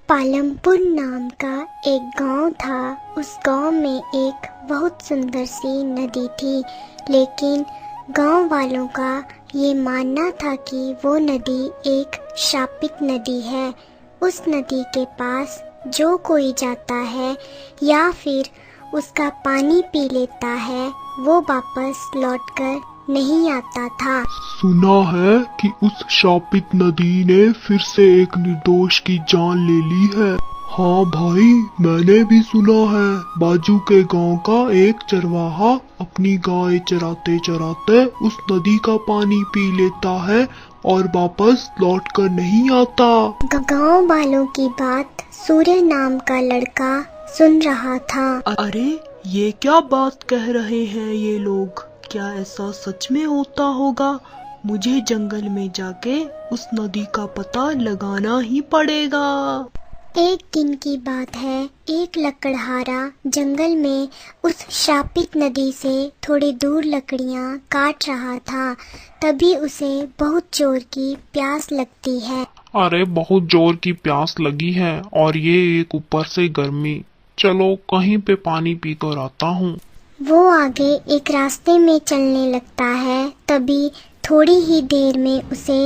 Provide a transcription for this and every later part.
पालमपुर नाम का एक गांव था। उस गांव में एक बहुत सुंदर सी नदी थी, लेकिन गांव वालों का ये मानना था कि वो नदी एक शापित नदी है। उस नदी के पास जो कोई जाता है या फिर उसका पानी पी लेता है, वो वापस लौटकर नहीं आता था। सुना है कि उस शापित नदी ने फिर से एक निर्दोष की जान ले ली है। हाँ भाई, मैंने भी सुना है। बाजू के गांव का एक चरवाहा अपनी गाय चराते चराते उस नदी का पानी पी लेता है और वापस लौट कर नहीं आता। गांव वालों की बात सूर्य नाम का लड़का सुन रहा था। अरे ये क्या बात कह रहे हैं ये लोग? क्या ऐसा सच में होता होगा? मुझे जंगल में जाके उस नदी का पता लगाना ही पड़ेगा। एक दिन की बात है, एक लकड़हारा जंगल में उस शापित नदी से थोड़ी दूर लकड़ियां काट रहा था। तभी उसे बहुत जोर की प्यास लगती है। अरे बहुत जोर की प्यास लगी है और ये एक ऊपर से गर्मी। चलो कहीं पे पानी पी कर आता हूँ। वो आगे एक रास्ते में चलने लगता है। तभी थोड़ी ही देर में उसे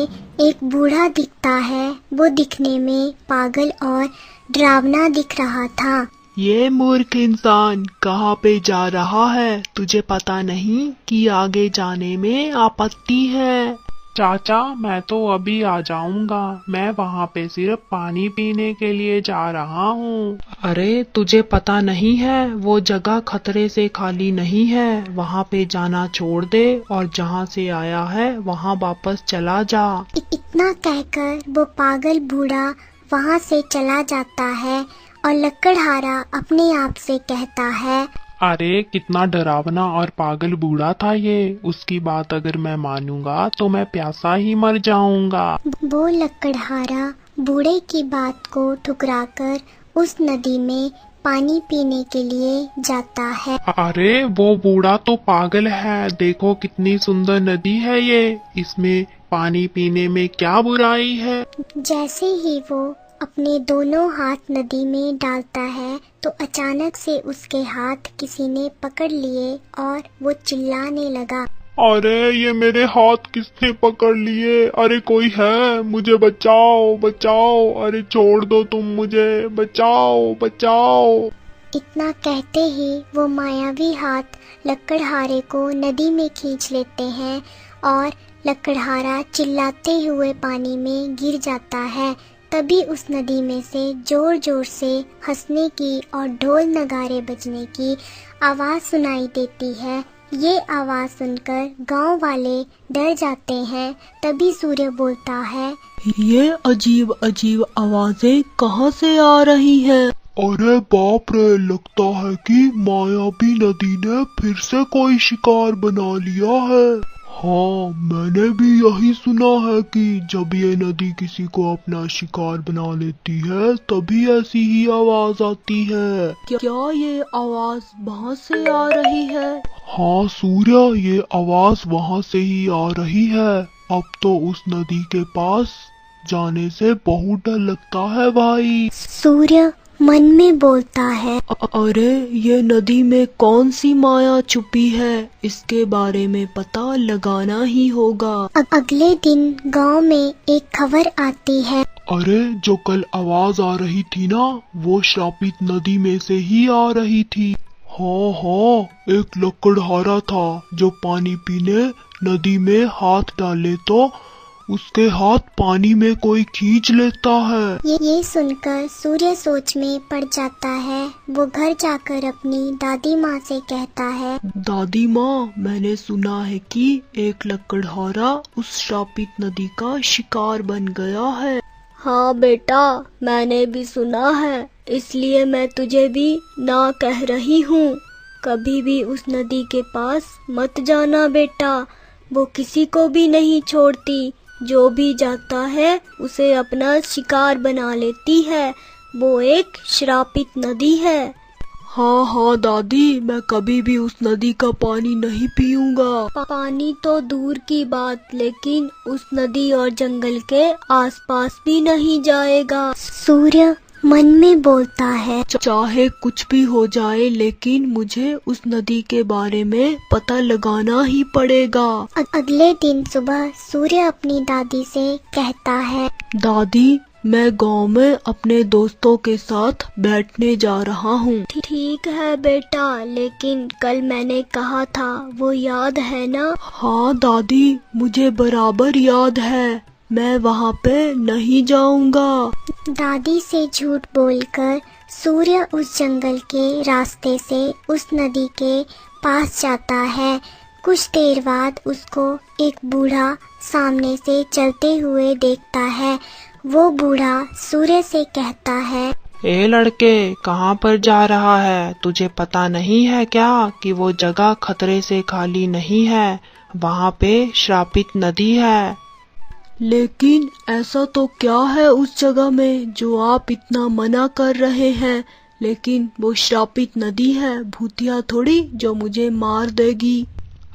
एक बूढ़ा दिखता है। वो दिखने में पागल और डरावना दिख रहा था। ये मूर्ख इंसान कहाँ पे जा रहा है? तुझे पता नहीं कि आगे जाने में आपत्ति है? चाचा, मैं तो अभी आ जाऊंगा। मैं वहाँ पे सिर्फ पानी पीने के लिए जा रहा हूँ। अरे तुझे पता नहीं है, वो जगह खतरे से खाली नहीं है। वहाँ पे जाना छोड़ दे और जहाँ से आया है वहाँ वापस चला जा। इतना कहकर वो पागल बूढ़ा वहाँ से चला जाता है और लकड़हारा अपने आप से कहता है, अरे कितना डरावना और पागल बूढ़ा था ये। उसकी बात अगर मैं मानूंगा तो मैं प्यासा ही मर जाऊंगा। वो लकड़हारा बूढ़े की बात को ठुकराकर उस नदी में पानी पीने के लिए जाता है। अरे वो बूढ़ा तो पागल है। देखो कितनी सुंदर नदी है ये। इसमें पानी पीने में क्या बुराई है। जैसे ही वो अपने दोनों हाथ नदी में डालता है तो अचानक से उसके हाथ किसी ने पकड़ लिए और वो चिल्लाने लगा, अरे ये मेरे हाथ किसने पकड़ लिए? अरे कोई है? मुझे बचाओ बचाओ। अरे छोड़ दो तुम मुझे, बचाओ बचाओ। इतना कहते ही वो मायावी हाथ लकड़हारे को नदी में खींच लेते हैं और लकड़हारा चिल्लाते हुए पानी में गिर जाता है। तभी उस नदी में से जोर जोर से हंसने की और ढोल नगाड़े बजने की आवाज सुनाई देती है। ये आवाज सुनकर गांव वाले डर जाते हैं। तभी सूर्य बोलता है, ये अजीब अजीब आवाजें कहाँ से आ रही हैं? अरे बाप रे, लगता है कि मायावी नदी ने फिर से कोई शिकार बना लिया है। हाँ, मैंने भी यही सुना है कि जब ये नदी किसी को अपना शिकार बना लेती है तभी ऐसी ही आवाज आती है। क्या ये आवाज वहाँ से आ रही है? हाँ सूर्य, ये आवाज वहाँ से ही आ रही है। अब तो उस नदी के पास जाने से बहुत डर लगता है भाई। सूर्य मन में बोलता है, अरे ये नदी में कौन सी माया छुपी है? इसके बारे में पता लगाना ही होगा। अगले दिन गांव में एक खबर आती है। अरे जो कल आवाज आ रही थी ना, वो श्रापित नदी में से ही आ रही थी। हाँ हाँ, एक लकड़हारा था जो पानी पीने नदी में हाथ डाले तो उसके हाथ पानी में कोई खींच लेता है। ये सुनकर सूर्य सोच में पड़ जाता है। वो घर जाकर अपनी दादी माँ से कहता है, दादी माँ, मैंने सुना है कि एक लकड़हारा उस श्रापित नदी का शिकार बन गया है। हाँ बेटा, मैंने भी सुना है, इसलिए मैं तुझे भी ना कह रही हूँ। कभी भी उस नदी के पास मत जाना बेटा। वो किसी को भी नहीं छोड़ती। जो भी जाता है उसे अपना शिकार बना लेती है। वो एक श्रापित नदी है। हाँ हाँ दादी, मैं कभी भी उस नदी का पानी नहीं पीऊंगा। पानी तो दूर की बात, लेकिन उस नदी और जंगल के आसपास भी नहीं जाएगा। सूर्य मन में बोलता है। चाहे कुछ भी हो जाए लेकिन मुझे उस नदी के बारे में पता लगाना ही पड़ेगा। अगले दिन सुबह सूर्य अपनी दादी से कहता है, दादी, मैं गांव में अपने दोस्तों के साथ बैठने जा रहा हूँ। ठीक है बेटा, लेकिन कल मैंने कहा था वो याद है ना? हाँ दादी, मुझे बराबर याद है, मैं वहाँ पे नहीं जाऊँगा। दादी से झूठ बोलकर सूर्य उस जंगल के रास्ते से उस नदी के पास जाता है। कुछ देर बाद उसको एक बूढ़ा सामने से चलते हुए देखता है। वो बूढ़ा सूर्य से कहता है, ए लड़के, कहाँ पर जा रहा है? तुझे पता नहीं है क्या कि वो जगह खतरे से खाली नहीं है, वहाँ पे श्रापित नदी है। लेकिन ऐसा तो क्या है उस जगह में जो आप इतना मना कर रहे हैं? लेकिन वो श्रापित नदी है, भूतिया थोड़ी जो मुझे मार देगी।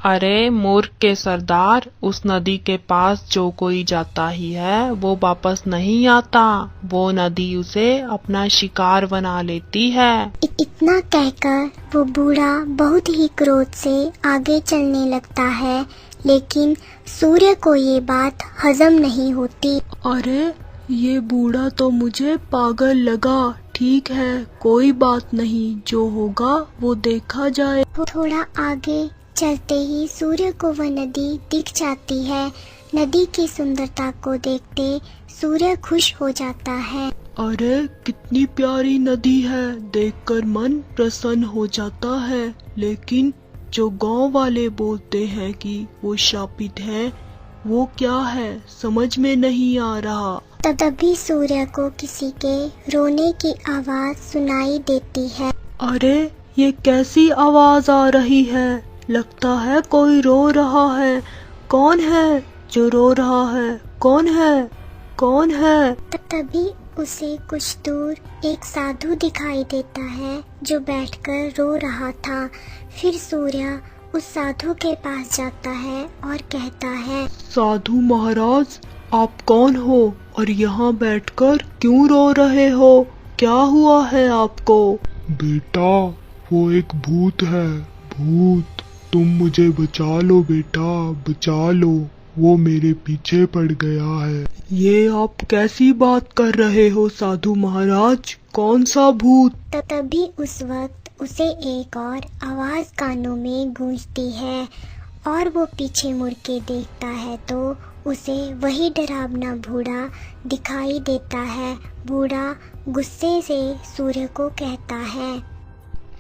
अरे मूर्ख के सरदार, उस नदी के पास जो कोई जाता ही है वो वापस नहीं आता। वो नदी उसे अपना शिकार बना लेती है। इतना कहकर वो बूढ़ा बहुत ही क्रोध से आगे चलने लगता है, लेकिन सूर्य को ये बात हजम नहीं होती। अरे ये बूढ़ा तो मुझे पागल लगा। ठीक है, कोई बात नहीं, जो होगा वो देखा जाए। थोड़ा आगे चलते ही सूर्य को वह नदी दिख जाती है। नदी की सुंदरता को देखते सूर्य खुश हो जाता है। अरे कितनी प्यारी नदी है, देखकर मन प्रसन्न हो जाता है। लेकिन जो गांव वाले बोलते हैं कि वो शापित है, वो क्या है समझ में नहीं आ रहा। तभी सूर्य को किसी के रोने की आवाज सुनाई देती है। अरे ये कैसी आवाज आ रही है? लगता है कोई रो रहा है। कौन है जो रो रहा है? कौन है? कौन है? तभी उसे कुछ दूर एक साधु दिखाई देता है जो बैठकर रो रहा था। फिर सूर्य उस साधु के पास जाता है और कहता है, साधु महाराज, आप कौन हो और यहाँ बैठकर क्यों रो रहे हो? क्या हुआ है आपको? बेटा, वो एक भूत है, भूत। तुम मुझे बचा लो बेटा, बचा लो, वो मेरे पीछे पड़ गया है। ये आप कैसी बात कर रहे हो साधु महाराज? कौन सा भूत? तभी उस वक्त उसे एक और आवाज कानों में गूंजती है और वो पीछे मुड़ के देखता है तो उसे वही डरावना बूढ़ा दिखाई देता है। बूढ़ा गुस्से से सूर्य को कहता है,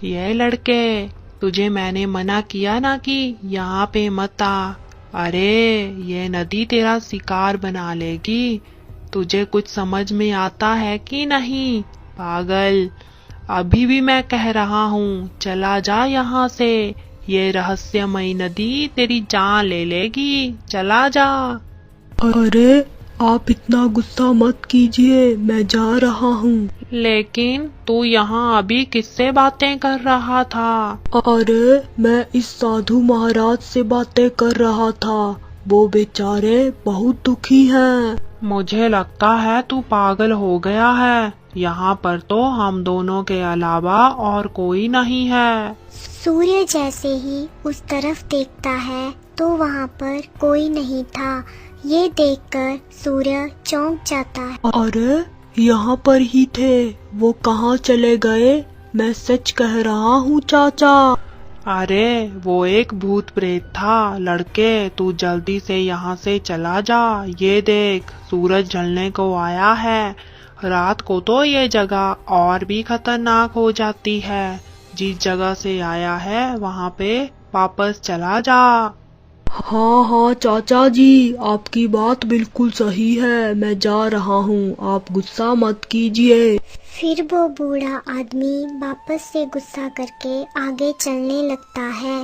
ये लड़के, तुझे मैंने मना किया ना कि यहाँ पे मत आ। अरे ये नदी तेरा शिकार बना लेगी। तुझे कुछ समझ में आता है कि नहीं पागल? अभी भी मैं कह रहा हूँ, चला जा यहाँ से। ये रहस्यमयी नदी तेरी जान ले लेगी, चला जा। अरे आप इतना गुस्सा मत कीजिए, मैं जा रहा हूँ। लेकिन तू यहाँ अभी किससे बातें कर रहा था? अरे मैं इस साधु महाराज से बातें कर रहा था, वो बेचारे बहुत दुखी हैं। मुझे लगता है तू पागल हो गया है। यहाँ पर तो हम दोनों के अलावा और कोई नहीं है। सूर्य जैसे ही उस तरफ देखता है तो वहाँ पर कोई नहीं था। ये देखकर सूर्य चौंक जाता है। अरे यहाँ पर ही थे, वो कहाँ चले गए? मैं सच कह रहा हूँ चाचा। अरे वो एक भूत प्रेत था। लड़के, तू जल्दी से यहाँ से चला जा। ये देख, सूरज ढलने को आया है। रात को तो ये जगह और भी खतरनाक हो जाती है। जिस जगह से आया है वहाँ पे वापस चला जा। हाँ हाँ चाचा जी, आपकी बात बिल्कुल सही है, मैं जा रहा हूँ, आप गुस्सा मत कीजिए। फिर वो बूढ़ा आदमी वापस से गुस्सा करके आगे चलने लगता है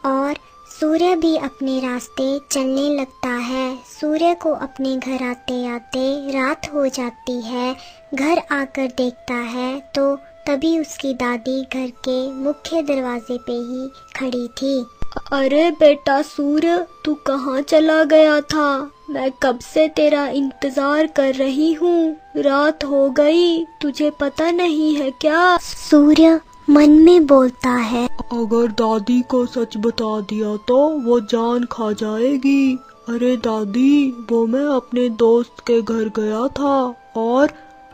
और सूर्य भी अपने रास्ते चलने लगता है। सूर्य को अपने घर आते आते रात हो जाती है। घर आकर देखता है तो तभी उसकी दादी घर के मुख्य दरवाजे पे ही खड़ी थी। अरे बेटा सूर्य, तू कहाँ चला गया था? मैं कब से तेरा इंतजार कर रही हूँ। रात हो गई, तुझे पता नहीं है क्या? सूर्य मन में बोलता है। अगर दादी को सच बता दिया तो वो जान खा जाएगी। अरे दादी, वो मैं अपने दोस्त के घर गया था और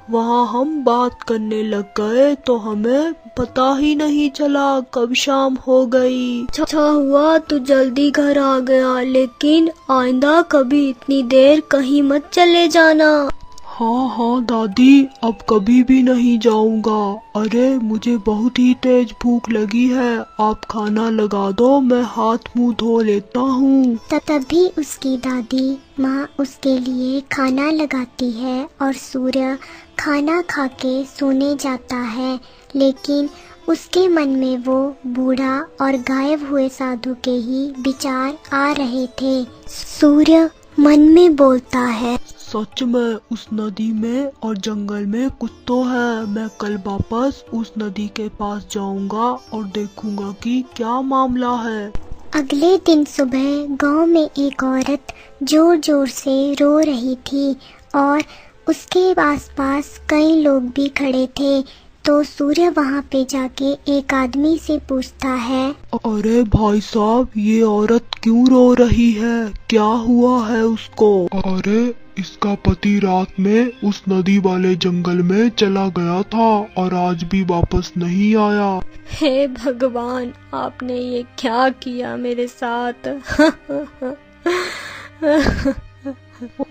वहाँ हम बात करने लग गए तो हमें पता ही नहीं चला कब शाम हो गई। अच्छा हुआ तू जल्दी घर आ गया, लेकिन आइंदा कभी इतनी देर कहीं मत चले जाना। हाँ हाँ दादी, अब कभी भी नहीं जाऊंगा। अरे मुझे बहुत ही तेज भूख लगी है, आप खाना लगा दो, मैं हाथ मुंह धो लेता हूँ। तभी उसकी दादी माँ उसके लिए खाना लगाती है और सूर्य खाना खा के सोने जाता है। लेकिन उसके मन में वो बूढ़ा और गायब हुए साधु के ही विचार आ रहे थे। सूर्य मन में बोलता है, सच में उस नदी में और जंगल में कुछ तो है। मैं कल वापस उस नदी के पास जाऊंगा और देखूंगा कि क्या मामला है। अगले दिन सुबह गांव में एक औरत जोर जोर से रो रही थी और उसके आसपास कई लोग भी खड़े थे। तो सूर्य वहां पे जाके एक आदमी से पूछता है, अरे भाई साहब, ये औरत क्यों रो रही है? क्या हुआ है उसको? अरे इसका पति रात में उस नदी वाले जंगल में चला गया था और आज भी वापस नहीं आया। हे भगवान, आपने ये क्या किया मेरे साथ?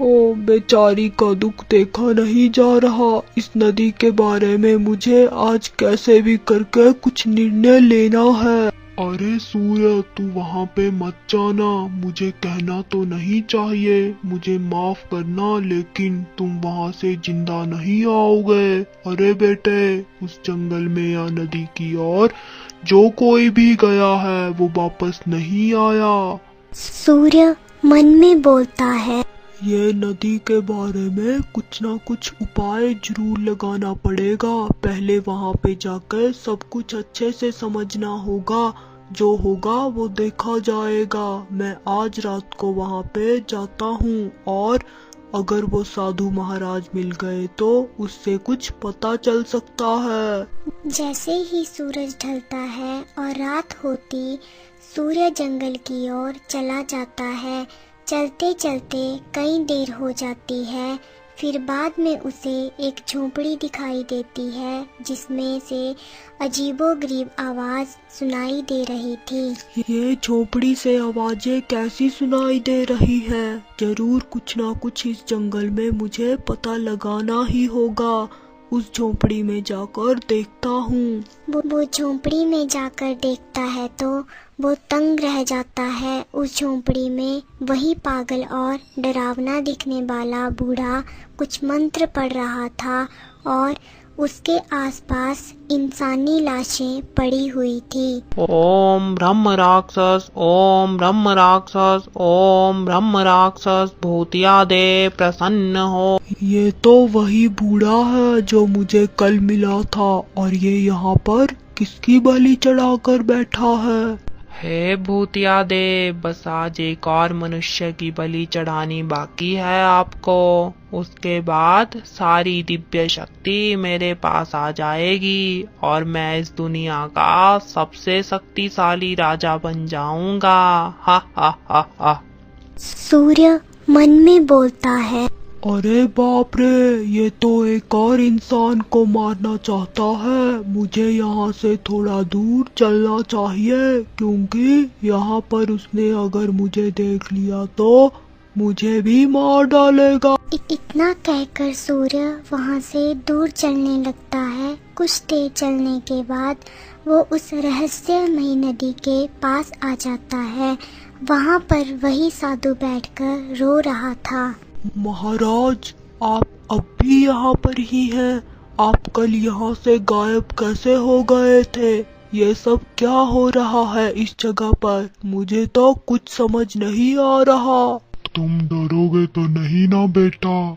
ओ बेचारी का दुख देखा नहीं जा रहा। इस नदी के बारे में मुझे आज कैसे भी करके कुछ निर्णय लेना है। अरे सूर्य, तू वहाँ पे मत जाना, मुझे कहना तो नहीं चाहिए, मुझे माफ करना, लेकिन तुम वहाँ से जिंदा नहीं आओगे। अरे बेटे, उस जंगल में या नदी की ओर जो कोई भी गया है वो वापस नहीं आया। सूर्य मन में बोलता है, ये नदी के बारे में कुछ ना कुछ उपाय जरूर लगाना पड़ेगा। पहले वहाँ पे जाकर सब कुछ अच्छे से समझना होगा, जो होगा वो देखा जाएगा। मैं आज रात को वहाँ पे जाता हूँ और अगर वो साधु महाराज मिल गए तो उससे कुछ पता चल सकता है। जैसे ही सूरज ढलता है और रात होती, सूर्य जंगल की ओर चला जाता है। चलते चलते कई देर हो जाती है। फिर बाद में उसे एक झोपड़ी दिखाई देती है जिसमें से अजीबोगरीब आवाज सुनाई दे रही थी। ये झोपड़ी से आवाजें कैसी सुनाई दे रही है? जरूर कुछ ना कुछ इस जंगल में मुझे पता लगाना ही होगा। उस झोपड़ी में जाकर देखता हूँ। वो झोपड़ी में जाकर देखता है तो वो तंग रह जाता है। उस झोपड़ी में वही पागल और डरावना दिखने वाला बूढ़ा कुछ मंत्र पढ़ रहा था और उसके आसपास इंसानी लाशें पड़ी हुई थी। ओम ब्रह्म राक्षस, ओम ब्रह्म राक्षस, ओम ब्रह्म राक्षस, भूतिया दे प्रसन्न हो। ये तो वही बूढ़ा है जो मुझे कल मिला था, और ये यहाँ पर किसकी बलि चढ़ाकर बैठा है? हे भूतिया दे, बस आज एक और मनुष्य की बलि चढ़ानी बाकी है आपको। उसके बाद सारी दिव्य शक्ति मेरे पास आ जाएगी और मैं इस दुनिया का सबसे शक्तिशाली राजा बन जाऊंगा। हा हा हा हा। सूर्य मन में बोलता है, अरे बाप रे, ये तो एक और इंसान को मारना चाहता है। मुझे यहाँ से थोड़ा दूर चलना चाहिए, क्योंकि यहाँ पर उसने अगर मुझे देख लिया तो मुझे भी मार डालेगा। इतना कहकर सूर्य वहाँ से दूर चलने लगता है। कुछ देर चलने के बाद वो उस रहस्यमयी नदी के पास आ जाता है। वहाँ पर वही साधु बैठकर रो रहा था। महाराज, आप अब भी यहाँ पर ही हैं? आप कल यहाँ से गायब कैसे हो गए थे? ये सब क्या हो रहा है इस जगह पर? मुझे तो कुछ समझ नहीं आ रहा। तुम डरोगे तो नहीं ना बेटा,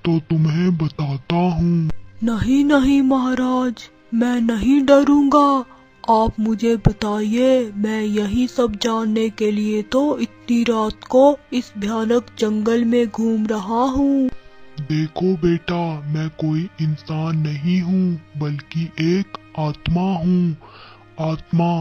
तो तुम्हें बताता हूँ। नहीं नहीं महाराज, मैं नहीं डरूंगा। आप मुझे बताइए, मैं यही सब जानने के लिए तो इतनी रात को इस भयानक जंगल में घूम रहा हूँ। देखो बेटा, मैं कोई इंसान नहीं हूँ बल्कि एक आत्मा हूँ। आत्मा,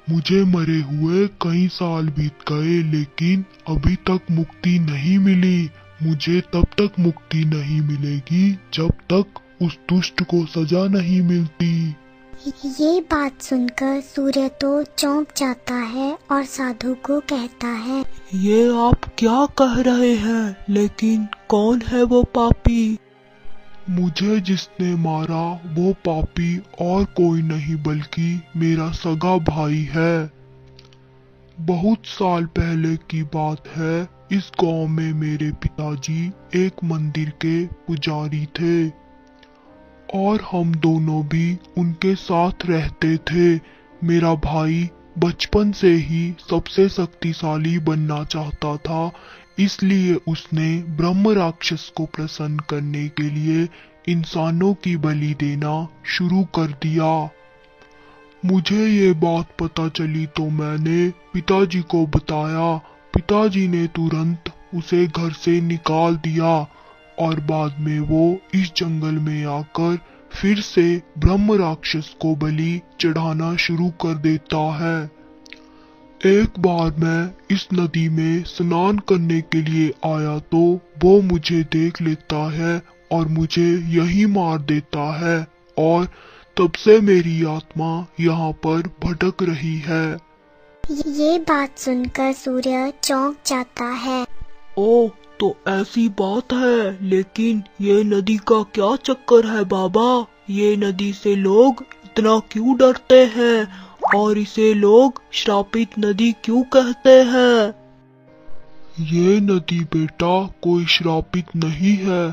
मुझे मरे हुए कई साल बीत गए लेकिन अभी तक मुक्ति नहीं मिली। मुझे तब तक मुक्ति नहीं मिलेगी जब तक उस दुष्ट को सजा नहीं मिलती। ये बात सुनकर सूर्य तो चौंक जाता है और साधु को कहता है, ये आप क्या कह रहे हैं? लेकिन कौन है वो पापी? मुझे जिसने मारा वो पापी और कोई नहीं बल्कि मेरा सगा भाई है। बहुत साल पहले की बात है, इस गांव में मेरे पिताजी एक मंदिर के पुजारी थे और हम दोनों भी उनके साथ रहते थे। मेरा भाई बचपन से ही सबसे शक्तिशाली बनना चाहता था, इसलिए उसने ब्रह्म राक्षस को प्रसन्न करने के लिए इंसानों की बलि देना शुरू कर दिया। मुझे ये बात पता चली तो मैंने पिताजी को बताया। पिताजी ने तुरंत उसे घर से निकाल दिया और बाद में वो इस जंगल में आकर फिर से ब्रह्म राक्षस को बलि चढ़ाना शुरू कर देता है। एक बार मैं इस नदी में स्नान करने के लिए आया तो वो मुझे देख लेता है और मुझे यहीं मार देता है और तब से मेरी आत्मा यहाँ पर भटक रही है। ये बात सुनकर सूर्य चौंक जाता है। ओह, तो ऐसी बात है। लेकिन ये नदी का क्या चक्कर है बाबा? ये नदी से लोग इतना क्यों डरते हैं और इसे लोग श्रापित नदी क्यों कहते हैं? ये नदी बेटा कोई श्रापित नहीं है,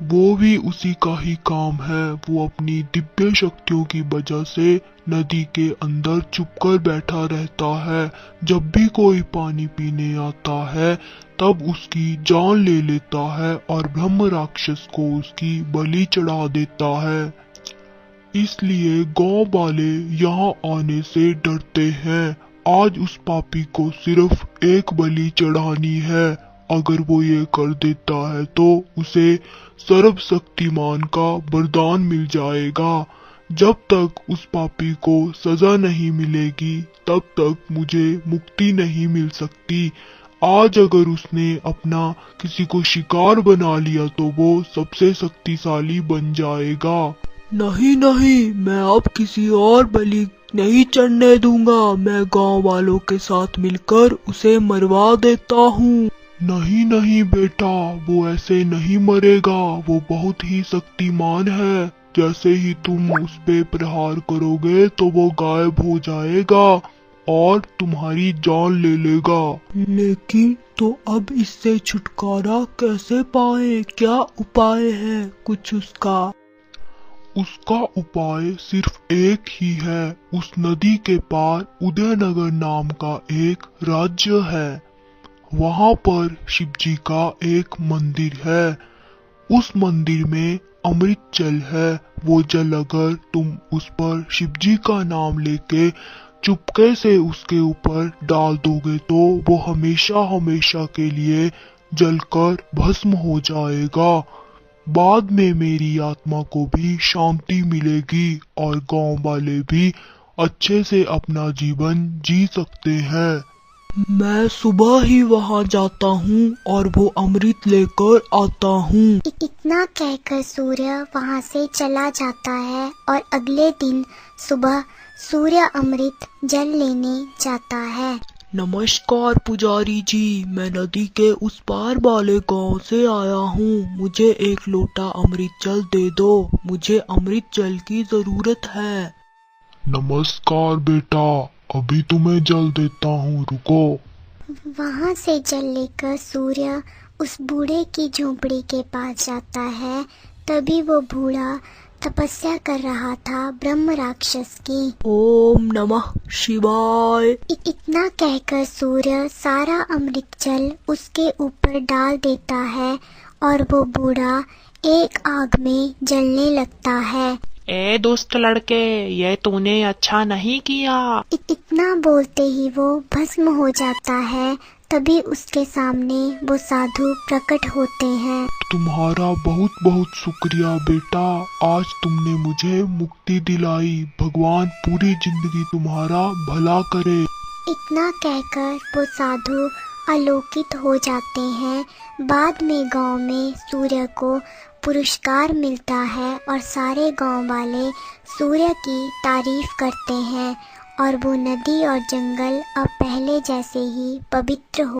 वो भी उसी का ही काम है। वो अपनी दिव्य शक्तियों की वजह से नदी के अंदर चुपकर बैठा रहता है। जब भी कोई पानी पीने आता है तब उसकी जान ले लेता है और ब्रह्म राक्षस को उसकी बलि चढ़ा देता है। इसलिए गांव वाले यहाँ आने से डरते हैं। आज उस पापी को सिर्फ एक बलि चढ़ानी है। अगर वो ये कर देता है तो उसे सर्वशक्तिमान का वरदान मिल जाएगा। जब तक उस पापी को सजा नहीं मिलेगी तब तक मुझे मुक्ति नहीं मिल सकती। आज अगर उसने अपना किसी को शिकार बना लिया तो वो सबसे शक्तिशाली बन जाएगा। नहीं नहीं, मैं अब किसी और बलि नहीं चढ़ने दूंगा। मैं गांव वालों के साथ मिलकर उसे मरवा देता हूँ। नहीं नहीं बेटा, वो ऐसे नहीं मरेगा। वो बहुत ही शक्तिमान है। जैसे ही तुम उस पे प्रहार करोगे तो वो गायब हो जाएगा और तुम्हारी जान ले लेगा। लेकिन तो अब इससे छुटकारा कैसे पाए? क्या उपाय है कुछ उसका? उसका उपाय सिर्फ एक ही है। उस नदी के पार उदयनगर नाम का एक राज्य है। वहाँ पर शिवजी का एक मंदिर है। उस मंदिर में अमृत जल है। वो जल अगर तुम उस पर शिवजी का नाम लेके चुपके से उसके ऊपर डाल दोगे तो वो हमेशा हमेशा के लिए जलकर भस्म हो जाएगा। बाद में मेरी आत्मा को भी शांति मिलेगी और गांव वाले भी अच्छे से अपना जीवन जी सकते हैं। मैं सुबह ही वहाँ जाता हूँ और वो अमृत लेकर आता हूँ। इतना कहकर सूर्य वहाँ से चला जाता है और अगले दिन सुबह सूर्य अमृत जल लेने जाता है। नमस्कार पुजारी जी, मैं नदी के उस पार वाले गांव से आया हूँ। मुझे एक लोटा अमृत जल दे दो। मुझे अमृत जल की जरूरत है। नमस्कार बेटा, अभी तुम्हें जल देता हूँ, रुको। वहाँ से जल लेकर सूर्य उस बूढ़े की झोपड़ी के पास जाता है। तभी वो बूढ़ा तपस्या कर रहा था ब्रह्म राक्षस की। ओम नमः शिवाय। इतना कहकर सूर्य सारा अमृत जल उसके ऊपर डाल देता है और वो बूढ़ा एक आग में जलने लगता है। ए दुष्ट लड़के, ये तूने अच्छा नहीं किया। इतना बोलते ही वो भस्म हो जाता है। तभी उसके सामने वो साधु प्रकट होते हैं। तुम्हारा बहुत बहुत शुक्रिया बेटा, आज तुमने मुझे मुक्ति दिलाई। भगवान पूरी जिंदगी तुम्हारा भला करे। इतना कहकर वो साधु आलोकित हो जाते हैं। बाद में गांव में सूर्य को पुरस्कार मिलता है और सारे गांव वाले सूर्य की तारीफ करते हैं और वो नदी और जंगल अब पहले जैसे ही पवित्र हो